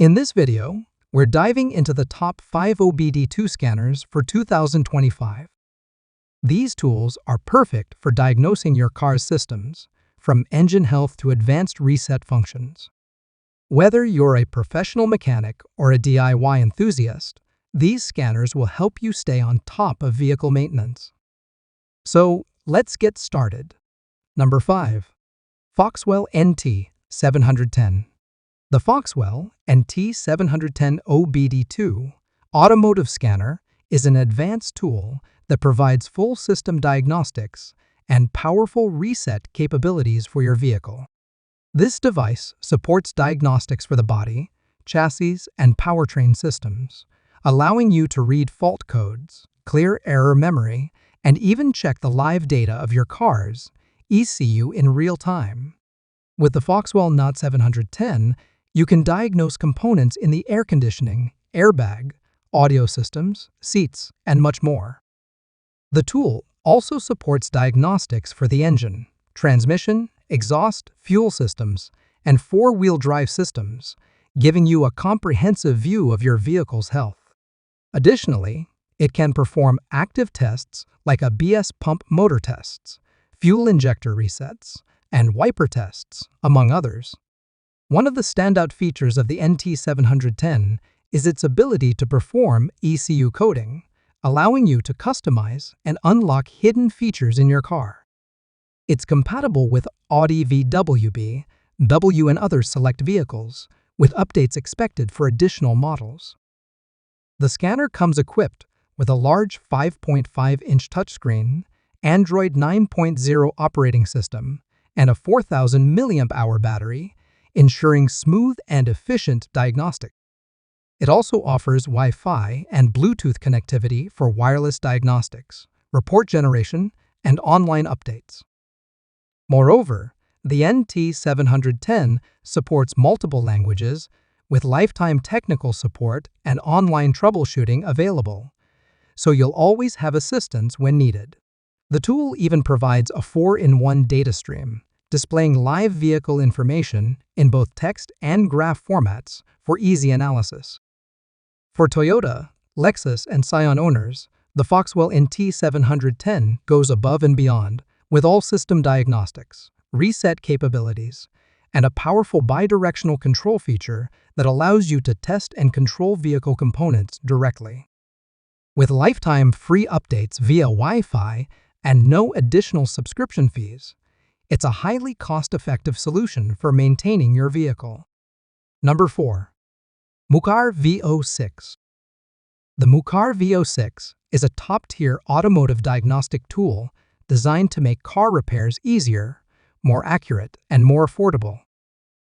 In this video, we're diving into the top 5 OBD2 scanners for 2025. These tools are perfect for diagnosing your car's systems, from engine health to advanced reset functions. Whether you're a professional mechanic or a DIY enthusiast, these scanners will help you stay on top of vehicle maintenance. So, let's get started. Number 5. Foxwell NT710. The Foxwell NT710 OBD2 automotive scanner is an advanced tool that provides full system diagnostics and powerful reset capabilities for your vehicle. This device supports diagnostics for the body, chassis, and powertrain systems, allowing you to read fault codes, clear error memory, and even check the live data of your car's ECU in real time. With the Foxwell NT710, you can diagnose components in the air conditioning, airbag, audio systems, seats, and much more. The tool also supports diagnostics for the engine, transmission, exhaust, fuel systems, and four-wheel drive systems, giving you a comprehensive view of your vehicle's health. Additionally, it can perform active tests like ABS pump motor tests, fuel injector resets, and wiper tests, among others. One of the standout features of the NT710 is its ability to perform ECU coding, allowing you to customize and unlock hidden features in your car. It's compatible with Audi VW, W and other select vehicles, with updates expected for additional models. The scanner comes equipped with a large 5.5-inch touchscreen, Android 9.0 operating system, and a 4,000 mAh battery, ensuring smooth and efficient diagnostics. It also offers Wi-Fi and Bluetooth connectivity for wireless diagnostics, report generation, and online updates. Moreover, the NT710 supports multiple languages, with lifetime technical support and online troubleshooting available, so you'll always have assistance when needed. The tool even provides a 4-in-1 data stream, displaying live vehicle information in both text and graph formats for easy analysis. For Toyota, Lexus, and Scion owners, the Foxwell NT710 goes above and beyond with all system diagnostics, reset capabilities, and a powerful bidirectional control feature that allows you to test and control vehicle components directly. With lifetime free updates via Wi-Fi and no additional subscription fees, it's a highly cost-effective solution for maintaining your vehicle. Number 4. Mucar VO6. The Mucar VO6 is a top-tier automotive diagnostic tool designed to make car repairs easier, more accurate, and more affordable.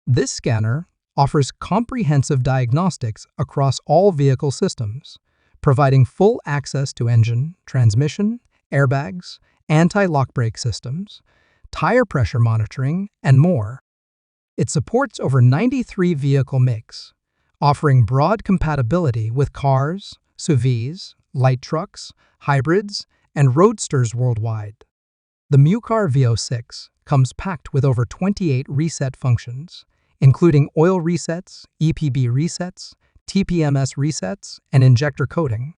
This scanner offers comprehensive diagnostics across all vehicle systems, providing full access to engine, transmission, airbags, anti-lock brake systems, tire pressure monitoring, and more. It supports over 93 vehicle makes, offering broad compatibility with cars, SUVs, light trucks, hybrids, and roadsters worldwide. The Mucar VO6 comes packed with over 28 reset functions, including oil resets, EPB resets, TPMS resets, and injector coding.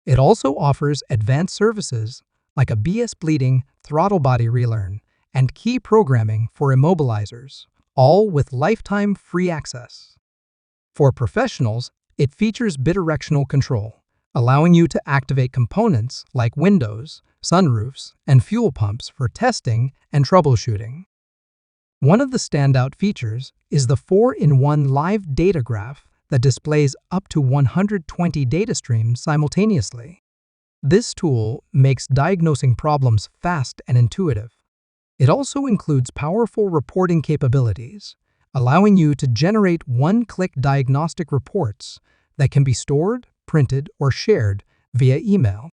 It also offers advanced services like ABS bleeding, throttle body relearn, and key programming for immobilizers, all with lifetime free access. For professionals, it features bidirectional control, allowing you to activate components like windows, sunroofs, and fuel pumps for testing and troubleshooting. One of the standout features is the 4-in-1 live data graph that displays up to 120 data streams simultaneously. This tool makes diagnosing problems fast and intuitive. It also includes powerful reporting capabilities, allowing you to generate one-click diagnostic reports that can be stored, printed, or shared via email.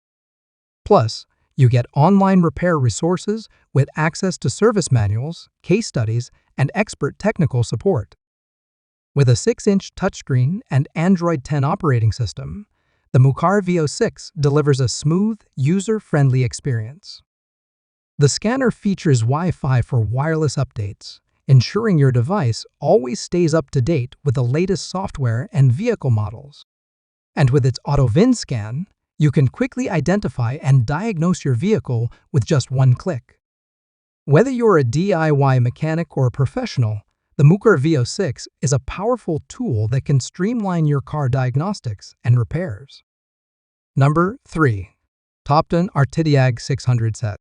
Plus, you get online repair resources with access to service manuals, case studies, and expert technical support. With a 6-inch touchscreen and Android 10 operating system, the Mucar VO6 delivers a smooth, user-friendly experience. The scanner features Wi-Fi for wireless updates, ensuring your device always stays up to date with the latest software and vehicle models. And with its auto VIN scan, you can quickly identify and diagnose your vehicle with just one click. Whether you're a DIY mechanic or a professional, the Mucar VO6 is a powerful tool that can streamline your car diagnostics and repairs. Number 3. Topdon ArtiDiag 600 Set.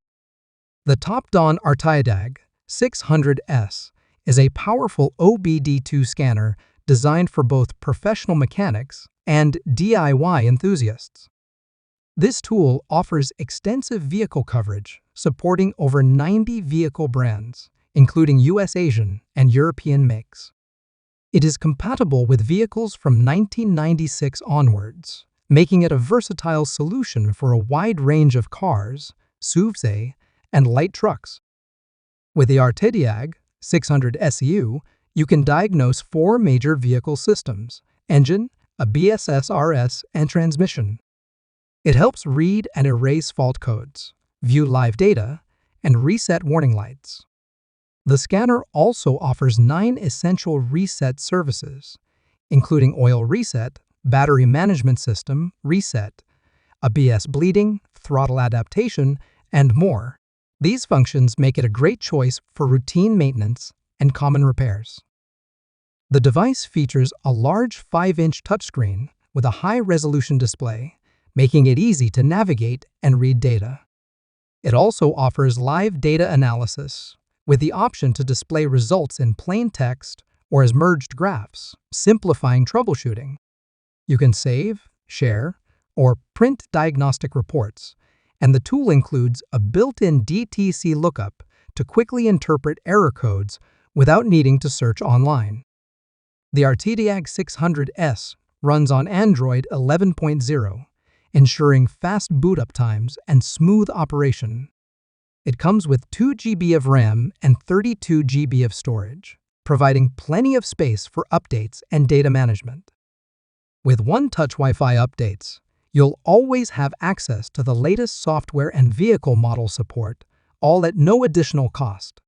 The Topdon ArtiDiag 600S is a powerful OBD2 scanner designed for both professional mechanics and DIY enthusiasts. This tool offers extensive vehicle coverage, supporting over 90 vehicle brands, including US Asian and European makes. It is compatible with vehicles from 1996 onwards, making it a versatile solution for a wide range of cars, SUVs, and light trucks. With the ArtiDiag 600 SU, you can diagnose 4 major vehicle systems: engine, ABS, SRS, and transmission. It helps read and erase fault codes, view live data, and reset warning lights. The scanner also offers 9 essential reset services, including oil reset, battery management system reset, ABS bleeding, throttle adaptation, and more. These functions make it a great choice for routine maintenance and common repairs. The device features a large 5-inch touchscreen with a high-resolution display, making it easy to navigate and read data. It also offers live data analysis, with the option to display results in plain text or as merged graphs, simplifying troubleshooting. You can save, share, or print diagnostic reports, and the tool includes a built-in DTC lookup to quickly interpret error codes without needing to search online. The ArtiDiag 600S runs on Android 11.0, ensuring fast boot-up times and smooth operation. It comes with 2 GB of RAM and 32 GB of storage, providing plenty of space for updates and data management. With one-touch Wi-Fi updates, you'll always have access to the latest software and vehicle model support, all at no additional cost.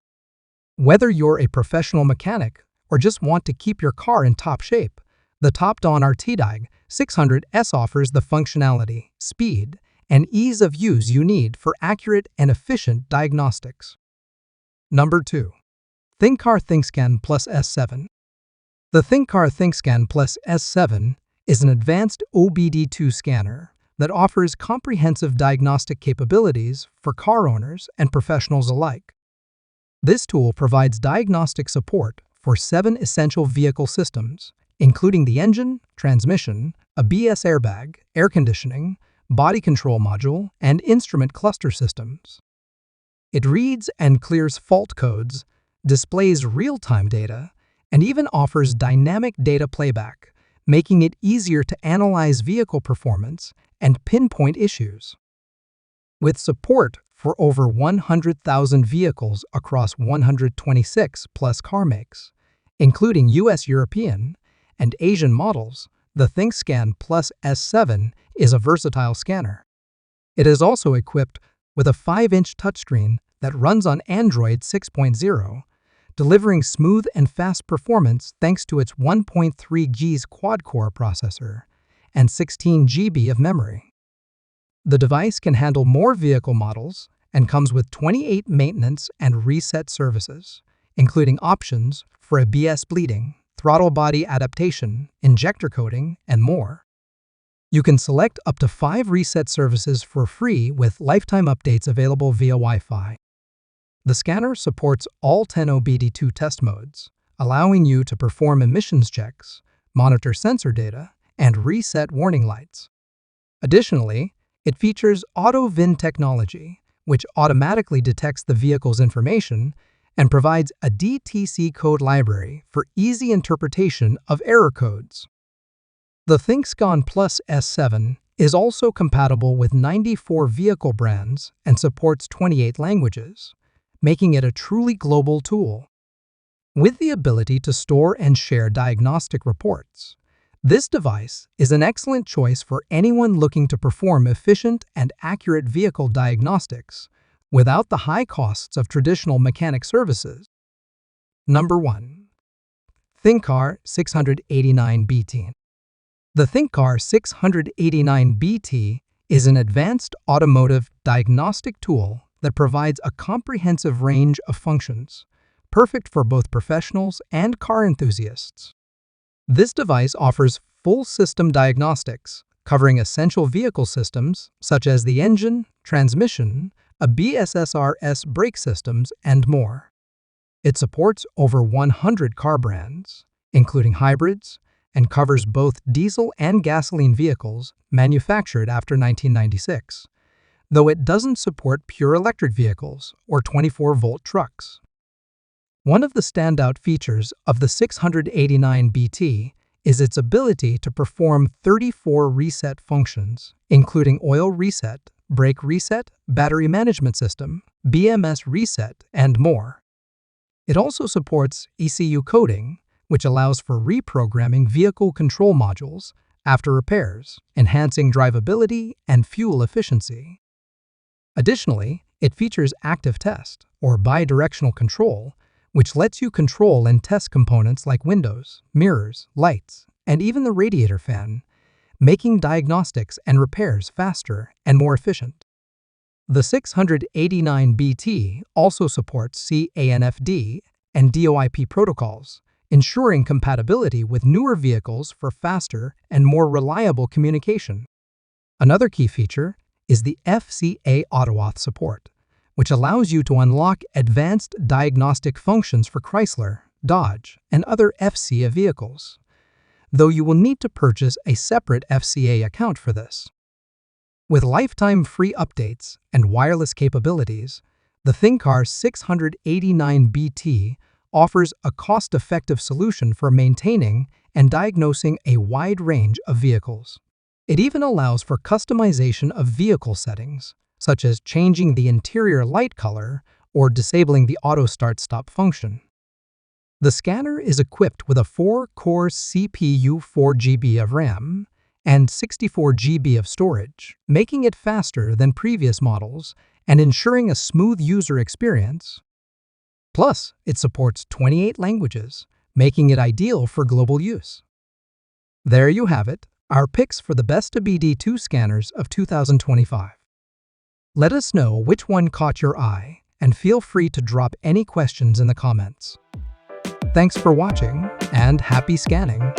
Whether you're a professional mechanic or just want to keep your car in top shape, the Topdon ArtiDiag 600S offers the functionality, speed, and ease of use you need for accurate and efficient diagnostics. Number 2. Thinkcar ThinkScan Plus S7. The Thinkcar ThinkScan Plus S7 is an advanced OBD2 scanner that offers comprehensive diagnostic capabilities for car owners and professionals alike. This tool provides diagnostic support for 7 essential vehicle systems, including the engine, transmission, ABS airbag, air conditioning, body control module, and instrument cluster systems. It reads and clears fault codes, displays real-time data, and even offers dynamic data playback, making it easier to analyze vehicle performance and pinpoint issues. With support for over 100,000 vehicles across 126 plus car makes, including US, European, and Asian models, the ThinkScan Plus S7 is a versatile scanner. It is also equipped with a 5-inch touchscreen that runs on Android 6.0, delivering smooth and fast performance thanks to its 1.3 GHz quad-core processor and 16 GB of memory. The device can handle more vehicle models and comes with 28 maintenance and reset services, including options for ABS bleeding, throttle body adaptation, injector coating, and more. You can select up to 5 reset services for free with lifetime updates available via Wi-Fi. The scanner supports all 10 OBD2 test modes, allowing you to perform emissions checks, monitor sensor data, and reset warning lights. Additionally, it features auto VIN technology, which automatically detects the vehicle's information and provides a DTC code library for easy interpretation of error codes. The ThinkScan Plus S7 is also compatible with 94 vehicle brands and supports 28 languages, making it a truly global tool. With the ability to store and share diagnostic reports, this device is an excellent choice for anyone looking to perform efficient and accurate vehicle diagnostics without the high costs of traditional mechanic services. Number 1. Thinkcar 689BT. The Thinkcar 689BT is an advanced automotive diagnostic tool that provides a comprehensive range of functions, perfect for both professionals and car enthusiasts. This device offers full system diagnostics, covering essential vehicle systems such as the engine, transmission, ABS/SRS brake systems, and more. It supports over 100 car brands, including hybrids, and covers both diesel and gasoline vehicles manufactured after 1996, though it doesn't support pure electric vehicles or 24-volt trucks. One of the standout features of the 689BT is its ability to perform 34 reset functions, including oil reset, brake reset, battery management system, BMS reset, and more. It also supports ECU coding, which allows for reprogramming vehicle control modules after repairs, enhancing drivability and fuel efficiency. Additionally, it features active test, or bidirectional control, which lets you control and test components like windows, mirrors, lights, and even the radiator fan, making diagnostics and repairs faster and more efficient. The 689BT also supports CANFD and DOIP protocols, ensuring compatibility with newer vehicles for faster and more reliable communication. Another key feature is the FCA AutoAuth support, which allows you to unlock advanced diagnostic functions for Chrysler, Dodge, and other FCA vehicles, though you will need to purchase a separate FCA account for this. With lifetime free updates and wireless capabilities, the Thinkcar 689BT offers a cost-effective solution for maintaining and diagnosing a wide range of vehicles. It even allows for customization of vehicle settings, such as changing the interior light color or disabling the auto start-stop function. The scanner is equipped with a 4-core CPU, 4 GB of RAM, and 64 GB of storage, making it faster than previous models and ensuring a smooth user experience. Plus, it supports 28 languages, making it ideal for global use. There you have it, our picks for the best OBD2 scanners of 2025. Let us know which one caught your eye, and feel free to drop any questions in the comments. Thanks for watching, and happy scanning!